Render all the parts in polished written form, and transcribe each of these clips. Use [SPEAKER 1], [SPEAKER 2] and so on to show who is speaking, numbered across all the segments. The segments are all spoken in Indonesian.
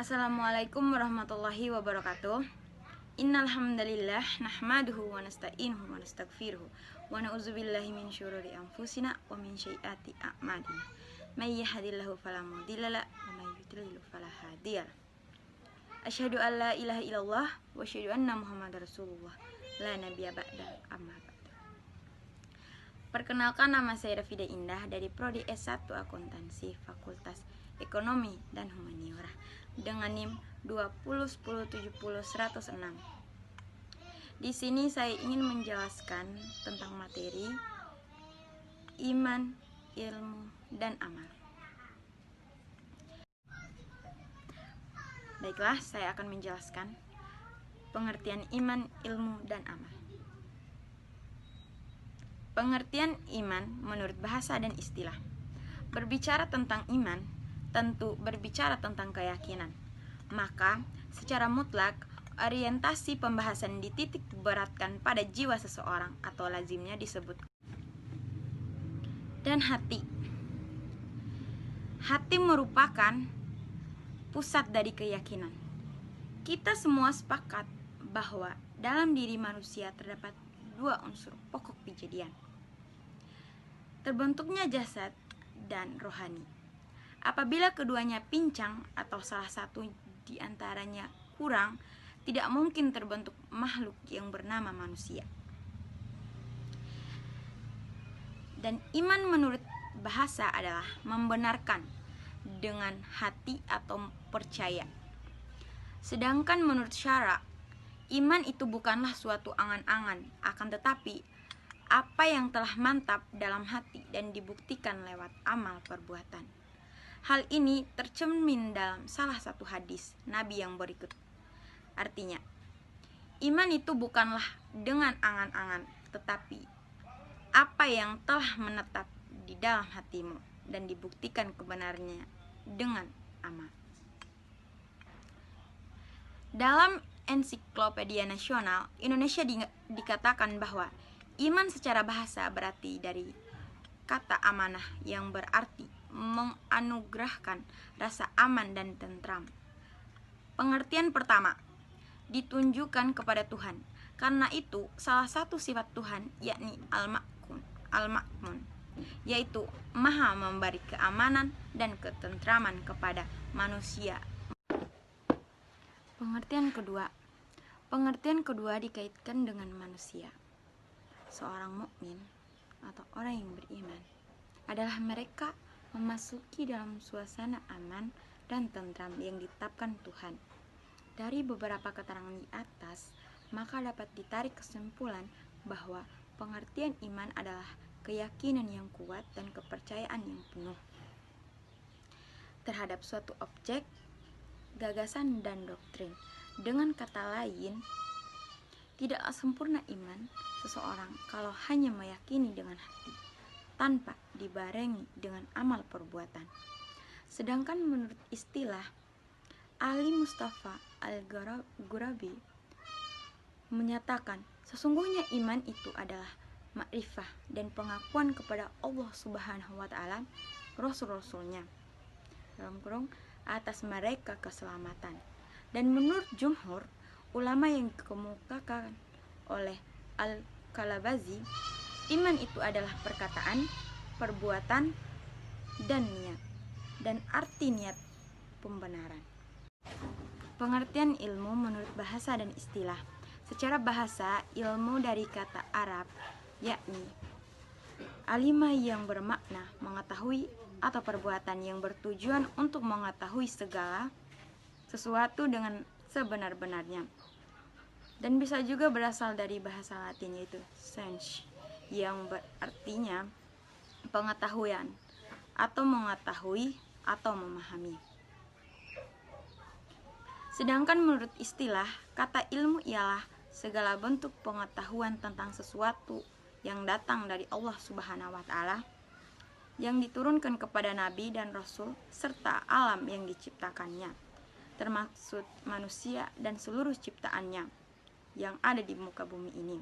[SPEAKER 1] Assalamualaikum warahmatullahi wabarakatuh. Innal hamdalillah nahmaduhu wa nasta'inuhu wa nastaghfiruh wa na'udzubillahi min syururi anfusina wa min sayyiati a'malina. May yahdihillahu fala mudilla lahu wa may yudlil fala hadiya lahu. Asyhadu an la ilaha illallah wa asyhadu anna Muhammadar Rasulullah la nabiyya ba'da amma ba'du. Perkenalkan, nama saya Rafida Indah dari Prodi S1 Akuntansi Fakultas Ekonomi dan Humaniora dengan NIM 201070 106. Di sini saya ingin menjelaskan tentang materi iman, ilmu, dan amal. Baiklah, saya akan menjelaskan pengertian iman, ilmu, dan amal. Pengertian iman menurut bahasa dan istilah. Berbicara tentang iman, tentu berbicara tentang keyakinan. Maka, secara mutlak, orientasi pembahasan dititik beratkan pada jiwa seseorang atau lazimnya disebut dan hati. Hati merupakan pusat dari keyakinan. Kita semua sepakat bahwa dalam diri manusia terdapat dua unsur pokok kejadian: terbentuknya jasad dan rohani. Apabila keduanya pincang atau salah satu di antaranya kurang, tidak mungkin terbentuk makhluk yang bernama manusia. Dan iman menurut bahasa adalah membenarkan dengan hati atau percaya. Sedangkan menurut syara, iman itu bukanlah suatu angan-angan, akan tetapi apa yang telah mantap dalam hati dan dibuktikan lewat amal perbuatan. Hal ini tercermin dalam salah satu hadis Nabi yang berikut. Artinya, iman itu bukanlah dengan angan-angan, tetapi apa yang telah menetap di dalam hatimu dan dibuktikan kebenarannya dengan amal. Dalam Ensiklopedia Nasional Indonesia dikatakan bahwa iman secara bahasa berarti dari kata amanah yang berarti menganugerahkan rasa aman dan tentram. Pengertian pertama, ditunjukkan kepada Tuhan. Karena itu, salah satu sifat Tuhan yakni Al-Ma'mun, yaitu Maha memberi keamanan dan ketentraman kepada manusia. Pengertian kedua dikaitkan dengan manusia. Seorang mukmin atau orang yang beriman adalah mereka memasuki dalam suasana aman dan tentram yang ditetapkan Tuhan. Dari beberapa keterangan di atas, maka dapat ditarik kesimpulan bahwa pengertian iman adalah keyakinan yang kuat dan kepercayaan yang penuh terhadap suatu objek, gagasan, dan doktrin. Dengan kata lain, tidak sempurna iman seseorang kalau hanya meyakini dengan hati, tanpa dibarengi dengan amal perbuatan. Sedangkan menurut istilah, Ali Mustafa Al-Ghurabi menyatakan, sesungguhnya iman itu adalah makrifah dan pengakuan kepada Allah Subhanahu wa Ta'ala, Rasul-Rasulnya, atas mereka keselamatan. Dan menurut jumhur ulama yang dikemukakan oleh Al-Kalabazi, iman itu adalah perkataan, perbuatan, dan niat, dan arti niat pembenaran. Pengertian ilmu menurut bahasa dan istilah. Secara bahasa, ilmu dari kata Arab yakni alima yang bermakna mengetahui atau perbuatan yang bertujuan untuk mengetahui segala sesuatu dengan sebenar-benarnya. Dan bisa juga berasal dari bahasa Latin yaitu sens, yang berartinya pengetahuan atau mengetahui atau memahami. Sedangkan menurut istilah, kata ilmu ialah segala bentuk pengetahuan tentang sesuatu yang datang dari Allah Subhanahu wa Ta'ala, yang diturunkan kepada nabi dan rasul serta alam yang diciptakannya, termaksud manusia dan seluruh ciptaannya yang ada di muka bumi ini,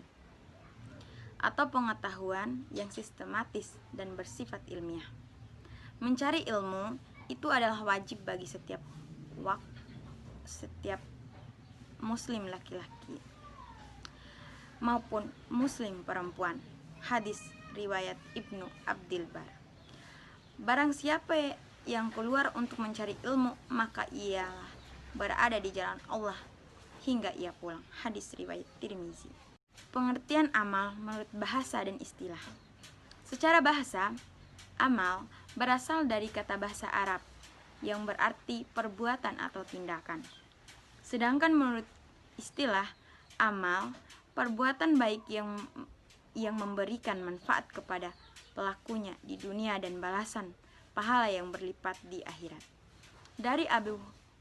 [SPEAKER 1] atau pengetahuan yang sistematis dan bersifat ilmiah. Mencari ilmu itu adalah wajib bagi setiap setiap muslim laki-laki maupun muslim perempuan. Hadis riwayat Ibnu Abdil Bar. Barang siapa yang keluar untuk mencari ilmu, maka ialah berada di jalan Allah hingga ia pulang. Hadis riwayat Tirmizi. Pengertian amal menurut bahasa dan istilah. Secara bahasa, amal berasal dari kata bahasa Arab yang berarti perbuatan atau tindakan. Sedangkan menurut istilah, amal perbuatan baik yang memberikan manfaat kepada pelakunya di dunia dan balasan pahala yang berlipat di akhirat. Dari Abu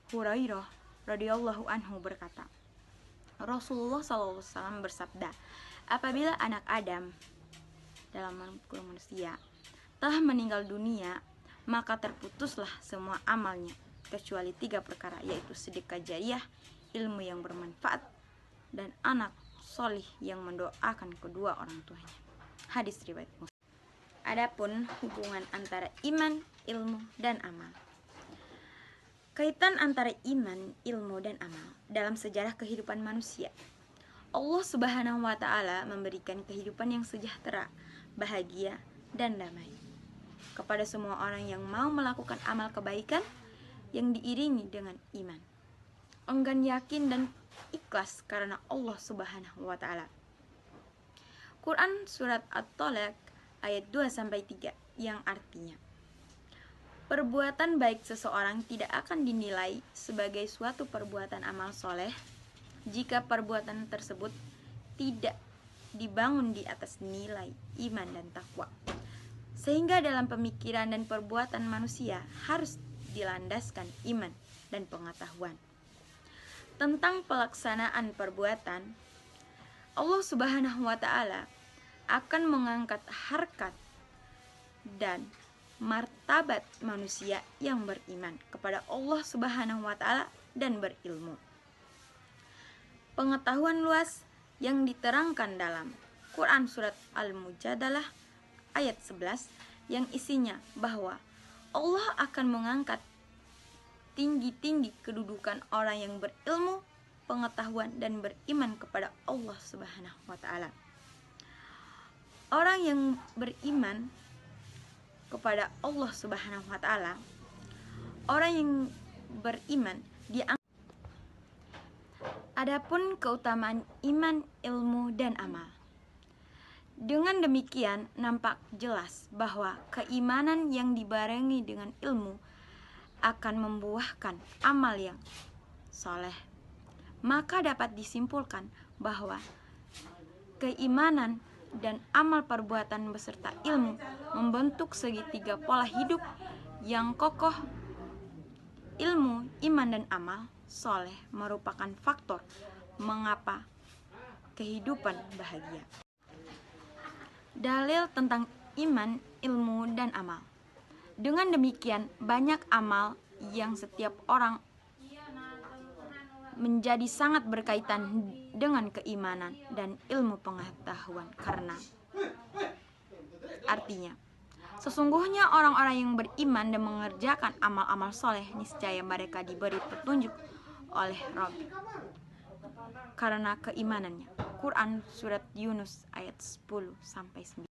[SPEAKER 1] Hurairah radhiyallahu anhu berkata, Rasulullah SAW bersabda, apabila anak Adam dalam manusia telah meninggal dunia, maka terputuslah semua amalnya kecuali 3 perkara, yaitu sedekah jariyah, ilmu yang bermanfaat, dan anak solih yang mendoakan kedua orang tuanya. Hadis riwayat Muslim. Adapun hubungan antara iman, ilmu, dan amal. Kaitan antara iman, ilmu, dan amal dalam sejarah kehidupan manusia. Allah Subhanahu wa Ta'ala memberikan kehidupan yang sejahtera, bahagia, dan damai kepada semua orang yang mau melakukan amal kebaikan yang diiringi dengan iman, enggan yakin, dan ikhlas karena Allah Subhanahu wa Ta'ala. Quran surat At-Tolak ayat 2-3 yang artinya, perbuatan baik seseorang tidak akan dinilai sebagai suatu perbuatan amal soleh jika perbuatan tersebut tidak dibangun di atas nilai iman dan takwa. Sehingga dalam pemikiran dan perbuatan manusia harus dilandaskan iman dan pengetahuan. Tentang pelaksanaan perbuatan, Allah Subhanahu wa Ta'ala akan mengangkat harkat dan martabat manusia yang beriman kepada Allah Subhanahu wa Ta'ala dan berilmu. Pengetahuan luas yang diterangkan dalam Quran surat Al-Mujadalah ayat 11 yang isinya bahwa Allah akan mengangkat tinggi-tinggi kedudukan orang yang berilmu, pengetahuan, dan beriman kepada Allah Subhanahu wa Ta'ala. Orang yang beriman kepada Allah Subhanahu wa Ta'ala, orang yang beriman dianggap. Adapun keutamaan iman, ilmu, dan amal. Dengan demikian nampak jelas bahwa keimanan yang dibarengi dengan ilmu akan membuahkan amal yang soleh. Maka dapat disimpulkan bahwa keimanan dan amal perbuatan beserta ilmu membentuk segitiga pola hidup yang kokoh. Ilmu, iman, dan amal soleh merupakan faktor mengapa kehidupan bahagia. Dalil tentang iman, ilmu, dan amal. Dengan demikian, banyak amal yang setiap orang menjadi sangat berkaitan dengan keimanan dan ilmu pengetahuan, karena artinya sesungguhnya orang-orang yang beriman dan mengerjakan amal-amal soleh, niscaya mereka diberi petunjuk oleh Rabb karena keimanannya. Quran surat Yunus ayat 10-9.